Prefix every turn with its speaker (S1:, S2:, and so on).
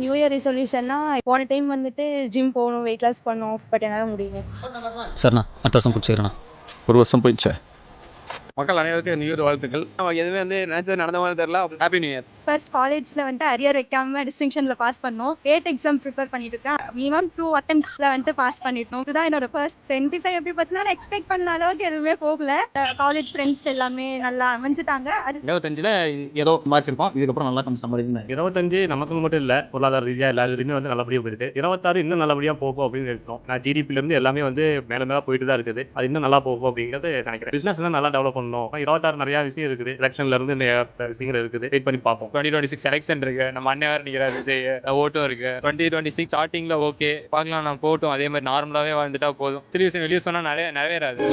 S1: New year ரெசல்யூஷன்னா போன time வந்துட்டு gym போகணும், வெயிட் லாஸ் பண்ணணும். பட் என்னால் முடியல.
S2: சரிண்ணா, அடுத்த வருஷம் பிடிச்சிக்கிறேண்ணா.
S3: ஒரு வருஷம் போயிடுச்சு.
S4: மக்கள் அனைவருக்கும் நியூ இயர் வாழ்த்துக்கள். எதுவுமே நினைச்சது நடந்த மாதிரி தெரியல. Happy new year.
S1: ஃபர்ஸ்ட் காலேஜில் வந்துட்டு அரியர் வைக்காம டிஸ்டிங்ஷனில் பாஸ் பண்ணோம். 8 எக்ஸாம் ப்ரிப்பேர் பண்ணிட்டு இருக்கேன். மினிமம் 2 அட்டெம்ப்ட்ஸில் வந்துட்டு பாஸ் பண்ணிட்டோம். இதுதான் என்னோட ஃபர்ஸ்ட் 25 எப்படி பர்சன்ட் எக்ஸ்பெக்ட் பண்ண அளவுக்கு எதுவுமே போகல. காலேஜ் ஃப்ரெண்ட்ஸ் எல்லாமே நல்லா அமைஞ்சிட்டாங்க.
S5: 25ல் ஏதோ மாறிச்சிருக்கோம். இதுக்கப்புறம் நல்லா கொஞ்சம் சம்பாதிக்கணும்.
S6: 25 நமக்கு மட்டும் இல்லை, பொருளாதார ரீதியாக எல்லாருமே வந்து நல்லபடியாக போயிருக்கு. 26 இன்னும் நல்லபடியாக போகும் அப்படின்னு இருக்கோம். நான் ஜிடிபிலேருந்து எல்லாமே வந்து மேலே போயிட்டு தான் இருக்குது. அது இன்னும் நல்லா போகும் அப்படிங்கிறது நினைக்கிறேன். பிஸ்னஸ் நல்லா டெவலப் பண்ணணும். 26 நிறையா விஷயம் இருக்குது. எலெக்ஷன்ல இருந்து விஷயங்கள் இருக்குது. வெயிட் பண்ணி பார்ப்போம்.
S7: 2026 எலெக்ஷன் இருக்கு. நம்ம அண்ணன் வேறு நிற்கிறாரு, விஜய் ஓட்டும் இருக்கு. 2026 ஸ்டார்டிங்ல ஓகே பார்க்கலாம், நம்ம போட்டோம். அதே மாதிரி நார்மலாவே வாழ்ந்துட்டா போதும். சில விஷயம் வெளியே சொன்னா நிறைவேறாது.